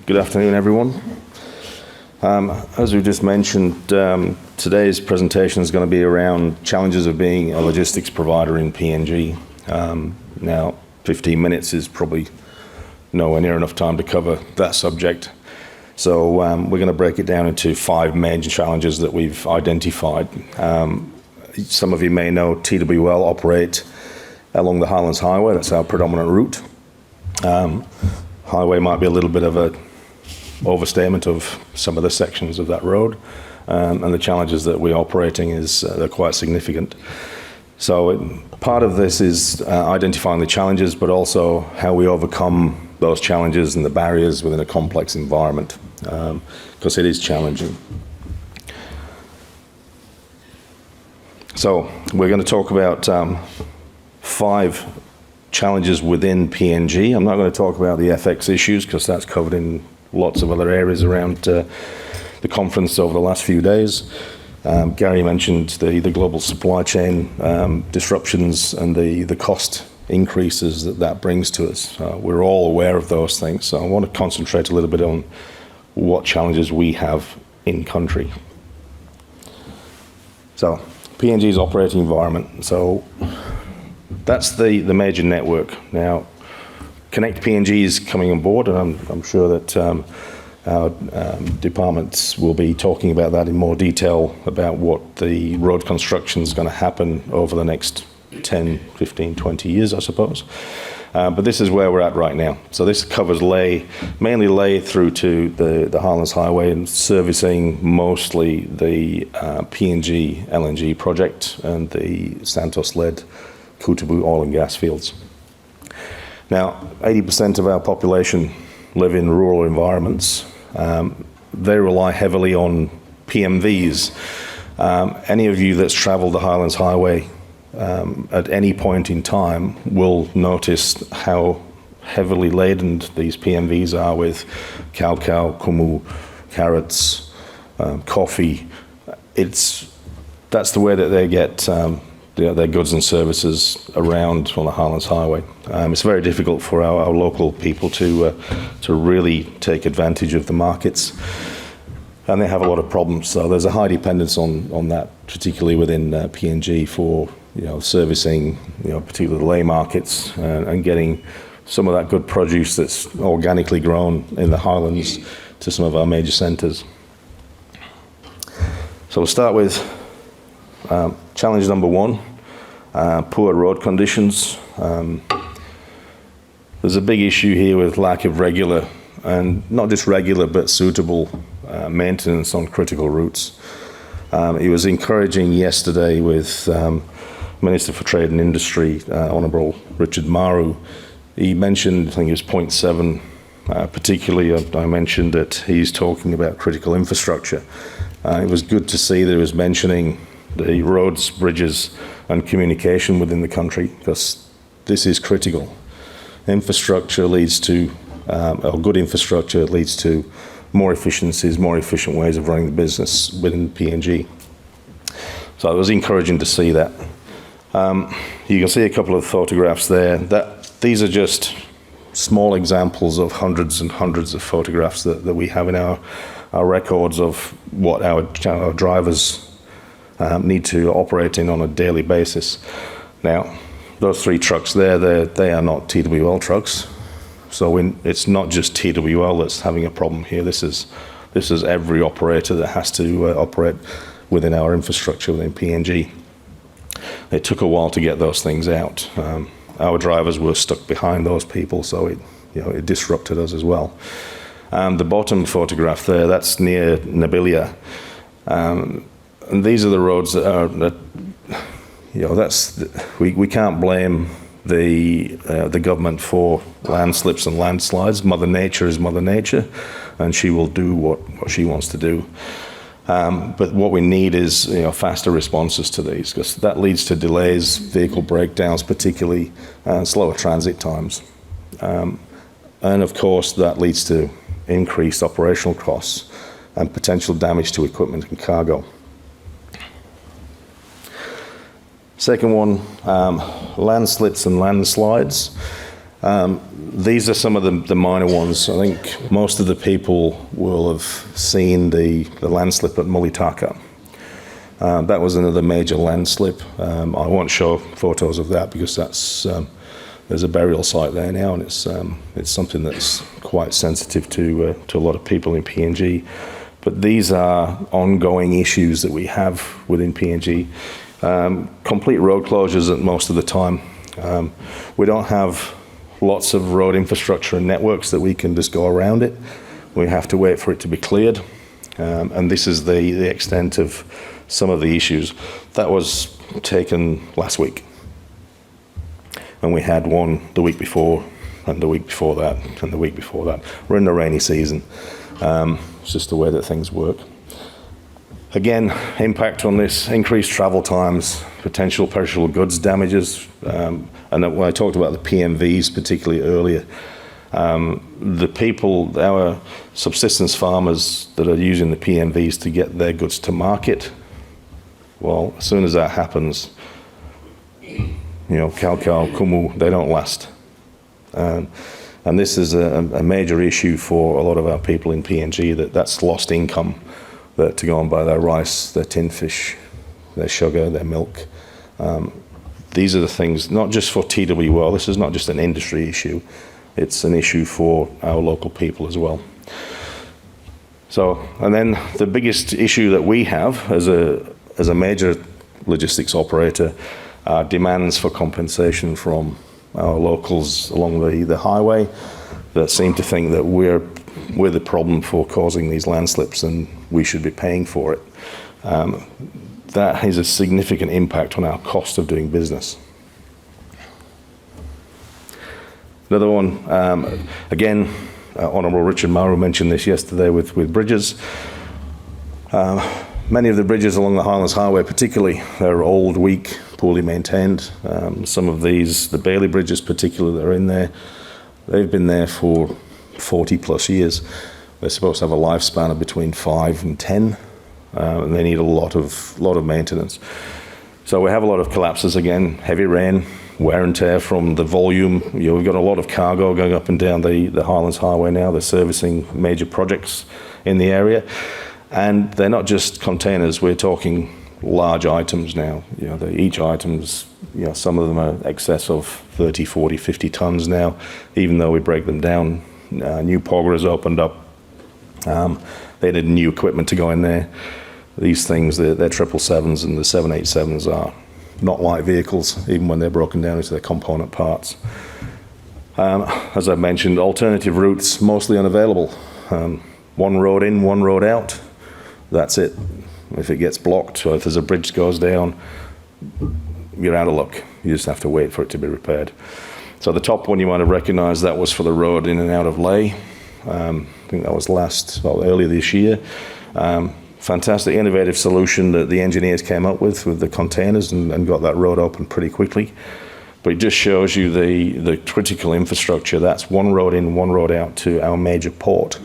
Good afternoon, everyone. As we just mentioned, today's presentation is going to be around challenges of being a logistics provider in PNG. Now, 15 minutes is probably nowhere near enough time to cover that subject. So we're going to break it down into 5 major challenges that we've identified. Some of you may know TWL operate along the Highlands Highway. That's our predominant route. Highway might be a little bit of a overstatement of some of the sections of that road, and the challenges that we're operating they're quite significant. So part of this is identifying the challenges, but also how we overcome those challenges and the barriers within a complex environment, because it is challenging. So we're going to talk about 5 challenges within PNG. I'm not going to talk about the FX issues because that's covered in lots of other areas around the conference over the last few days. Gary mentioned the global supply chain disruptions and the cost increases that brings to us. We're all aware of those things, so I want to concentrate a little bit on what challenges we have in country. So PNG's operating environment. So that's the major network. Now, Connect PNG is coming on board, and I'm sure that our departments will be talking about that in more detail about what the road construction is going to happen over the next 10, 15, 20 years, I suppose. But this is where we're at right now. So this covers mainly lay through to the Highlands Highway and servicing mostly the PNG LNG project and the Santos-led Kutubu oil and gas fields. Now, 80% of our population live in rural environments. They rely heavily on PMVs. Any of you that's traveled the Highlands Highway at any point in time will notice how heavily laden these PMVs are with cacao, kumu, carrots, coffee. That's the way that they get their goods and services around on the Highlands Highway. It's very difficult for our local people to really take advantage of the markets, and they have a lot of problems. So there's a high dependence on that, particularly within PNG for servicing particularly the lay markets and getting some of that good produce that's organically grown in the Highlands to some of our major centres. So we'll start with challenge number 1, poor road conditions. There's a big issue here with lack of regular, and not just regular, but suitable maintenance on critical routes. It was encouraging yesterday with Minister for Trade and Industry, Honourable Richard Maru. He mentioned, I think it was point 7, particularly I mentioned that he's talking about critical infrastructure. It was good to see that he was mentioning the roads, bridges and communication within the country, because this is critical. Infrastructure leads to, or good infrastructure leads to more efficiencies, more efficient ways of running the business within PNG. So it was encouraging to see that. You can see a couple of photographs there. These are just small examples of hundreds and hundreds of photographs that we have in our records of what our drivers need to operate in on a daily basis. Now, those 3 trucks there, they are not TWL trucks. So it's not just TWL that's having a problem here. This is every operator that has to operate within our infrastructure within PNG. It took a while to get those things out. Our drivers were stuck behind those people, so it disrupted us as well. The bottom photograph there, that's near Nabilia. And these are the roads that we can't blame the government for landslips and landslides. Mother Nature is Mother Nature, and she will do what she wants to do. But what we need is faster responses to these, because that leads to delays, vehicle breakdowns, particularly slower transit times, and of course that leads to increased operational costs and potential damage to equipment and cargo. Second one, landslips and landslides. These are some of the minor ones. I think most of the people will have seen the landslip at Mulitaka. That was another major landslip. I won't show photos of that because there's a burial site there now, and it's something that's quite sensitive to a lot of people in PNG. But these are ongoing issues that we have within PNG. Complete road closures at most of the time. We don't have lots of road infrastructure and networks that we can just go around it. We have to wait for it to be cleared. And this is the extent of some of the issues. That was taken last week. And we had one the week before, and the week before that, and the week before that. We're in the rainy season. It's just the way that things work. Again, impact on this, increased travel times, potential perishable goods damages, and when I talked about the PMVs particularly earlier, the people, our subsistence farmers that are using the PMVs to get their goods to market, well, as soon as that happens, Cow, Kumu, they don't last. And this is a major issue for a lot of our people in PNG, that's lost income to go and buy their rice, their tin fish, their sugar, their milk. These are the things, not just for TWL, this is not just an industry issue, it's an issue for our local people as well. So, and then the biggest issue that we have as a major logistics operator are demands for compensation from our locals along the highway that seem to think that we're the problem for causing these landslips and we should be paying for it. That has a significant impact on our cost of doing business. Another one, again, Honourable Richard Maru mentioned this yesterday with bridges. Many of the bridges along the Highlands Highway particularly, they're old, weak, poorly maintained. Some of these, the Bailey bridges particularly that are in there, they've been there for 40 plus years. They're supposed to have a lifespan of between 5 and 10, and they need a lot of maintenance. So we have a lot of collapses again, heavy rain, wear and tear from the volume. We've got a lot of cargo going up and down the Highlands Highway now. They're servicing major projects in the area. And they're not just containers, we're talking large items now. Each item's, some of them are excess of 30, 40, 50 tons now, even though we break them down. New Poggers opened up. They needed new equipment to go in there. These things, they're 777s and the 787s are not light vehicles, even when they're broken down into their component parts. As I mentioned, alternative routes mostly unavailable. One road in, one road out. That's it. If it gets blocked or if there's a bridge goes down, you're out of luck. You just have to wait for it to be repaired. So the top one you might have recognised, that was for the road in and out of Lae. I think that was earlier this year. Fantastic, innovative solution that the engineers came up with the containers and got that road open pretty quickly. But it just shows you the critical infrastructure. That's one road in, one road out to our major port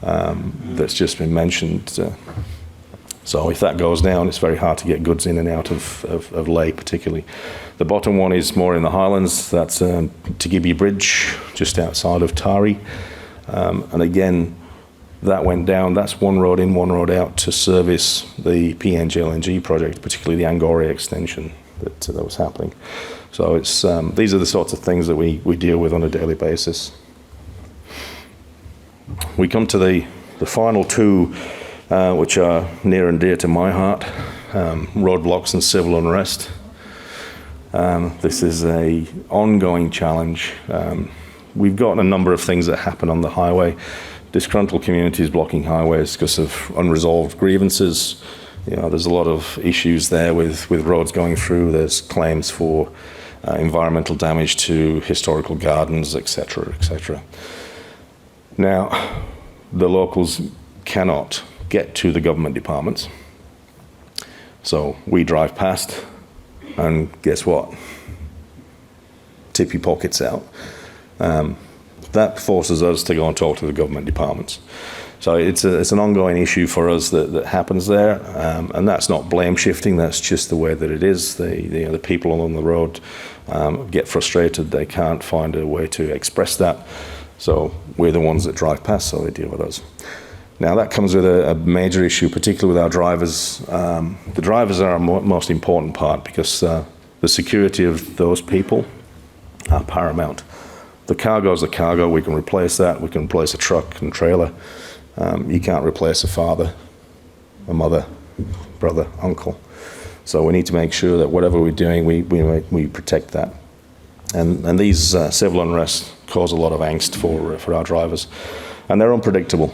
that's just been mentioned. So if that goes down, it's very hard to get goods in and out of Lae particularly. The bottom one is more in the Highlands. That's Tagibi Bridge, just outside of Tari. And again, that went down. That's one road in, one road out to service the PNG LNG project, particularly the Angore extension that was happening. So it's these are the sorts of things that we deal with on a daily basis. We come to the final two, which are near and dear to my heart, roadblocks and civil unrest. This is an ongoing challenge. We've got a number of things that happen on the highway. Disgruntled communities blocking highways because of unresolved grievances. There's a lot of issues there with roads going through. There's claims for environmental damage to historical gardens, etc., etc. Now, the locals cannot get to the government departments. So we drive past and guess what? Tip your pockets out. That forces us to go and talk to the government departments. So it's an ongoing issue for us that happens there, and that's not blame shifting. That's just the way that it is. The people along the road get frustrated. They can't find a way to express that. So we're the ones that drive past, so they deal with us. Now that comes with a major issue, particularly with our drivers. The drivers are our most important part because the security of those people are paramount. The cargo is the cargo. We can replace that. We can replace a truck and trailer. You can't replace a father, a mother, brother, uncle. So we need to make sure that whatever we're doing, we protect that. And these civil unrests cause a lot of angst for our drivers. And they're unpredictable.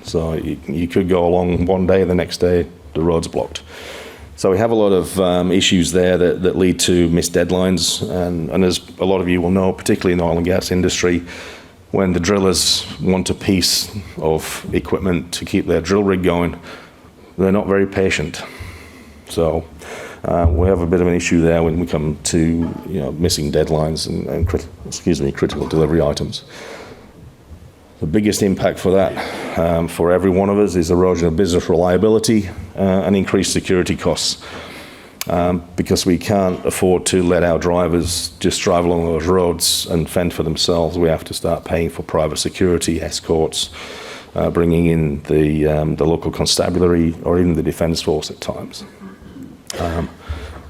So you could go along one day, the next day, the road's blocked. So we have a lot of issues there that lead to missed deadlines. And as a lot of you will know, particularly in the oil and gas industry, when the drillers want a piece of equipment to keep their drill rig going, they're not very patient. So we have a bit of an issue there when we come to missing deadlines and critical delivery items. The biggest impact for that, for every one of us, is erosion of business reliability and increased security costs. Because we can't afford to let our drivers just drive along those roads and fend for themselves. We have to start paying for private security, escorts, bringing in the local constabulary or even the Defence Force at times.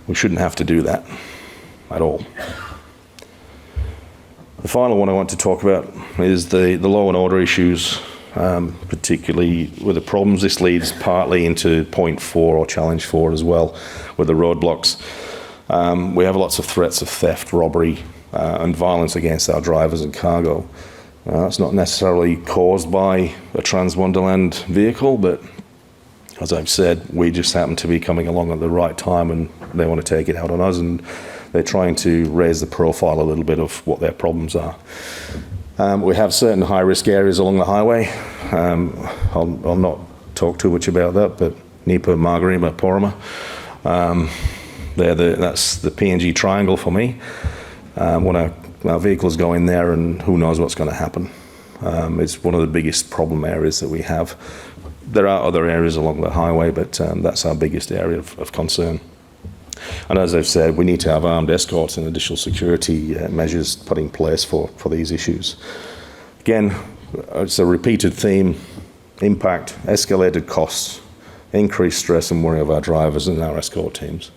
We shouldn't have to do that at all. The final one I want to talk about is the law and order issues, particularly with the problems. This leads partly into point 4 or challenge 4 as well, with the roadblocks. We have lots of threats of theft, robbery, and violence against our drivers and cargo. That's not necessarily caused by a Trans-Wonderland vehicle, but as I've said, we just happen to be coming along at the right time and they want to take it out on us, and they're trying to raise the profile a little bit of what their problems are. We have certain high-risk areas along the highway. I'll not talk too much about that, but Nipa, Margarima, Porima, that's the PNG triangle for me. When our vehicles go in there, and who knows what's going to happen. It's one of the biggest problem areas that we have. There are other areas along the highway, but that's our biggest area of concern. And as I've said, we need to have armed escorts and additional security measures put in place for these issues. Again, it's a repeated theme: impact, escalated costs, increased stress and worry of our drivers and our escort teams.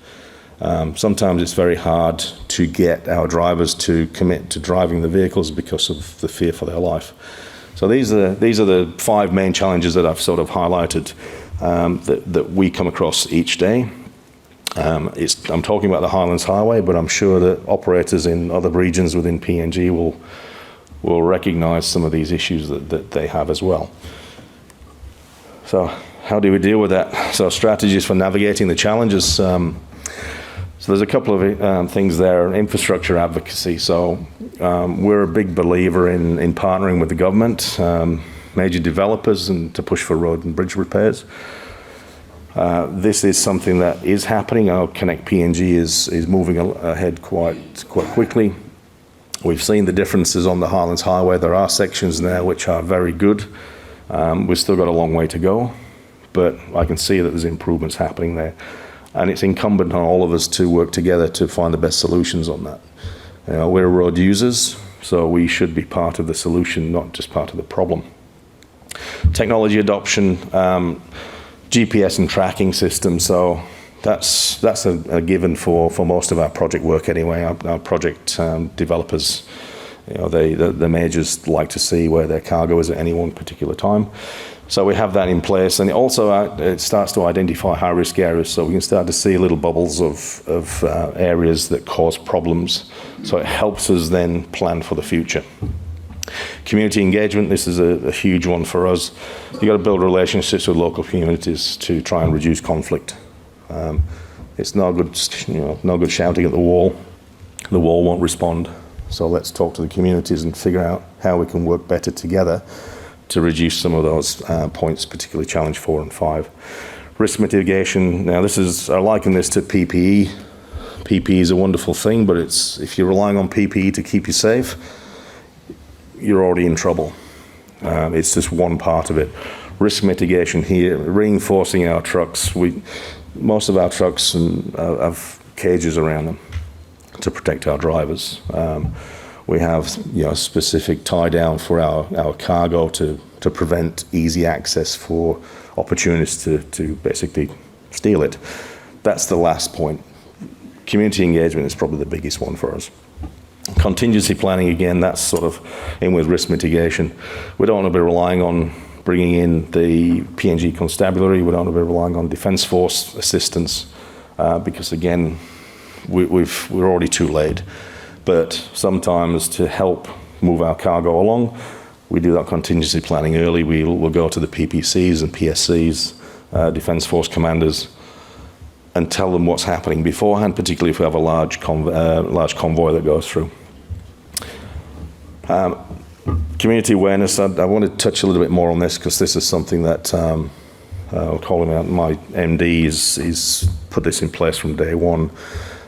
Sometimes it's very hard to get our drivers to commit to driving the vehicles because of the fear for their life. So these are the 5 main challenges that I've sort of highlighted that we come across each day. I'm talking about the Highlands Highway, but I'm sure that operators in other regions within PNG will recognise some of these issues that they have as well. So how do we deal with that? So strategies for navigating the challenges. So there's a couple of things there. Infrastructure advocacy. So we're a big believer in partnering with the government, major developers, and to push for road and bridge repairs. This is something that is happening. Our Connect PNG is moving ahead quite quickly. We've seen the differences on the Highlands Highway. There are sections there which are very good. We've still got a long way to go, but I can see that there's improvements happening there. And it's incumbent on all of us to work together to find the best solutions on that. We're road users, so we should be part of the solution, not just part of the problem. Technology adoption, GPS and tracking systems. So that's a given for most of our project work anyway. Our project developers, the majors like to see where their cargo is at any one particular time. So we have that in place, and it starts to identify high-risk areas, so we can start to see little bubbles of areas that cause problems. So it helps us then plan for the future. Community engagement, this is a huge one for us. You've got to build relationships with local communities to try and reduce conflict. It's no good shouting at the wall. The wall won't respond. So let's talk to the communities and figure out how we can work better together to reduce some of those points, particularly challenge 4 and 5. Risk mitigation. Now I liken this to PPE. PPE is a wonderful thing, but if you're relying on PPE to keep you safe, you're already in trouble. It's just one part of it. risk mitigation here, reinforcing our trucks. Most of our trucks have cages around them to protect our drivers. We have specific tie down for our cargo to prevent easy access for opportunists to basically steal it. That's the last point. Community engagement is probably the biggest one for us. Contingency planning, again, that's sort of in with risk mitigation. We don't want to be relying on bringing in the PNG constabulary. We don't want to be relying on Defence Force assistance because, again, we're already too late. But sometimes to help move our cargo along, we do that contingency planning early. We'll go to the PPCs and PSCs, Defence Force commanders, and tell them what's happening beforehand, particularly if we have a large convoy that goes through. Community awareness, I want to touch a little bit more on this because this is something that I'll call him out. My MD is put this in place from day one.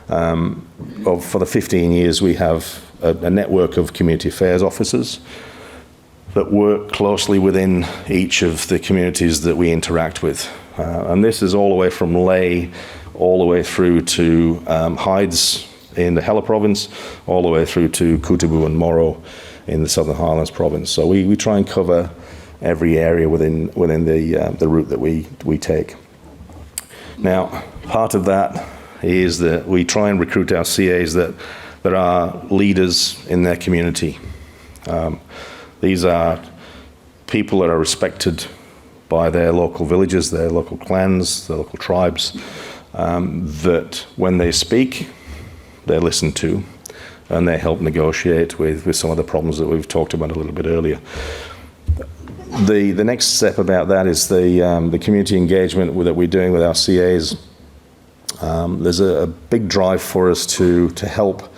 For the 15 years, we have a network of community affairs officers that work closely within each of the communities that we interact with. And this is all the way from Ley, all the way through to Hides in the Hela province, all the way through to Kutubu and Moro in the Southern Highlands province. So we try and cover every area within the route that we take. Now, part of that is that we try and recruit our CAs that are leaders in their community. These are people that are respected by their local villages, their local clans, their local tribes, that when they speak, they're listened to, and they help negotiate with some of the problems that we've talked about a little bit earlier. The next step about that is the community engagement that we're doing with our CAs. There's a big drive for us to help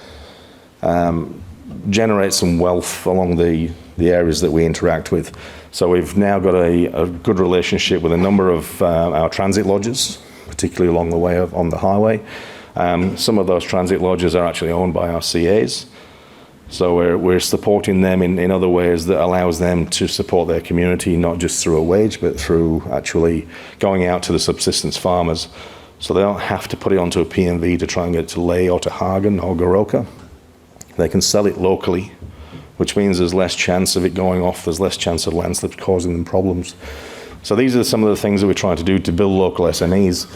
generate some wealth along the areas that we interact with. So we've now got a good relationship with a number of our transit lodges, particularly along the way on the highway. Some of those transit lodges are actually owned by our CAs. So we're supporting them in other ways that allows them to support their community, not just through a wage, but through actually going out to the subsistence farmers. So they don't have to put it onto a PMV to try and get it to Ley or to Hagen or Goroka. They can sell it locally, which means there's less chance of it going off, there's less chance of landslips causing them problems. So these are some of the things that we're trying to do to build local SMEs,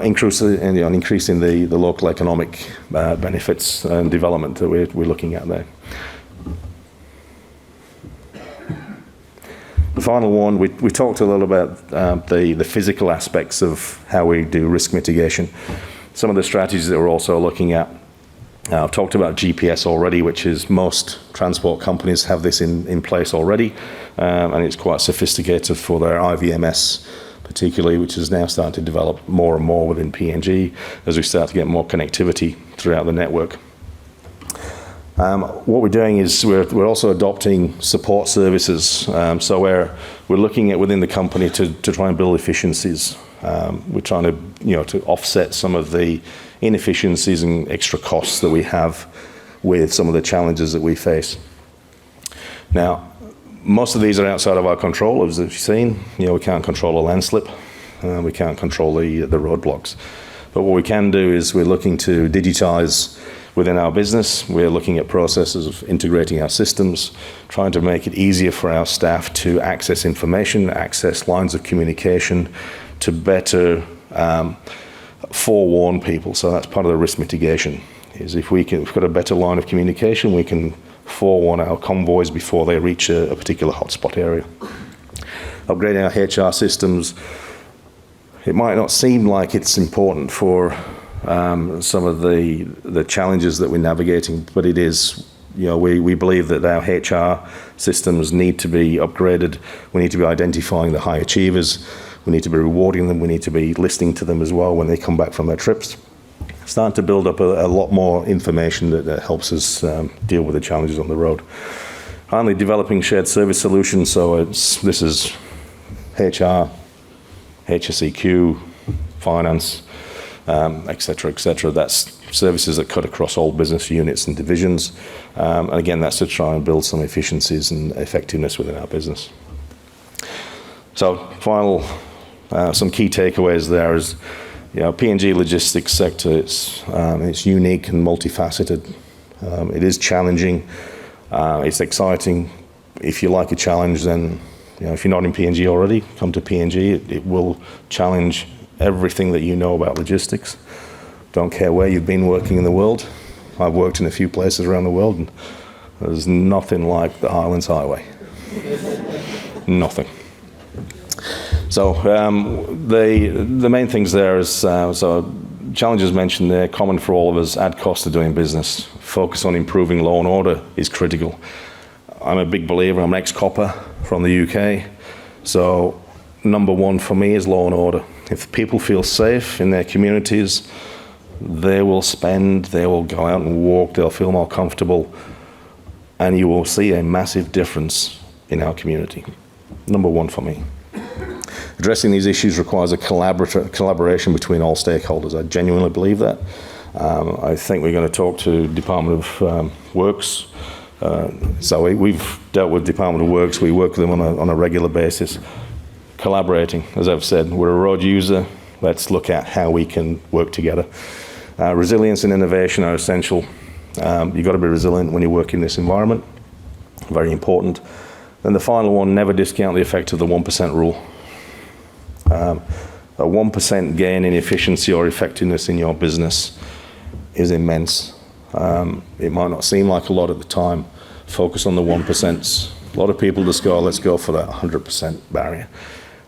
increasing the local economic benefits and development that we're looking at there. The final one, we talked a little about the physical aspects of how we do risk mitigation. Some of the strategies that we're also looking at. I've talked about GPS already, which is most transport companies have this in place already, and it's quite sophisticated for their IVMS particularly, which is now starting to develop more and more within PNG as we start to get more connectivity throughout the network. What we're doing is we're also adopting support services. So we're looking at within the company to try and build efficiencies. We're trying to offset some of the inefficiencies and extra costs that we have with some of the challenges that we face. Now, most of these are outside of our control, as you've seen. We can't control a landslip, we can't control the roadblocks. But what we can do is we're looking to digitize within our business. We're looking at processes of integrating our systems, trying to make it easier for our staff to access information, access lines of communication, to better forewarn people. So that's part of the risk mitigation, is if we've got a better line of communication, we can forewarn our convoys before they reach a particular hotspot area. Upgrading our HR systems, it might not seem like it's important for some of the challenges that we're navigating, but it is. We believe that our HR systems need to be upgraded. We need to be identifying the high achievers. We need to be rewarding them. We need to be listening to them as well when they come back from their trips. Starting to build up a lot more information that helps us deal with the challenges on the road. Finally, developing shared service solutions. So this is HR, HSEQ, finance, et cetera, That's services that cut across all business units and divisions. And again, that's to try and build some efficiencies and effectiveness within our business. So final, some key takeaways there is, P&G logistics sector, it's unique and multifaceted. It is challenging. It's exciting. If you like a challenge, then if you're not in P&G already, come to P&G. It will challenge everything that you know about logistics. Don't care where you've been working in the world. I've worked in a few places around the world, and there's nothing like the Highlands Highway. Nothing. So the main things there is, so challenges mentioned there, common for all of us, add cost to doing business. Focus on improving law and order is critical. I'm a big believer, I'm an ex-copper from the UK, so number one for me is law and order. If people feel safe in their communities, they will go out and walk, they'll feel more comfortable, and you will see a massive difference in our community. Number one for me. Addressing these issues requires a collaboration between all stakeholders. I genuinely believe that. I think we're going to talk to Department of Works. So we've dealt with Department of Works. We work with them on a regular basis. Collaborating, as I've said, we're a road user. Let's look at how we can work together. Resilience and innovation are essential. You've got to be resilient when you work in this environment. Very important. Then the final one, never discount the effect of the 1% rule. A 1% gain in efficiency or effectiveness in your business is immense. It might not seem like a lot at the time. Focus on the 1%. A lot of people just go, let's go for that 100% barrier.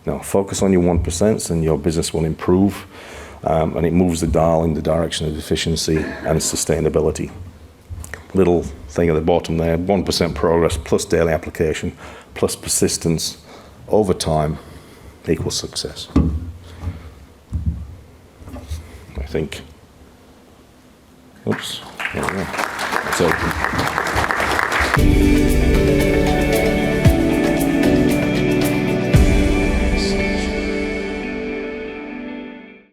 No, focus on your 1% and your business will improve, and it moves the dial in the direction of efficiency and sustainability. Little thing at the bottom there, 1% progress plus daily application plus persistence over time equals success. I think. Oops. There we go. That's open.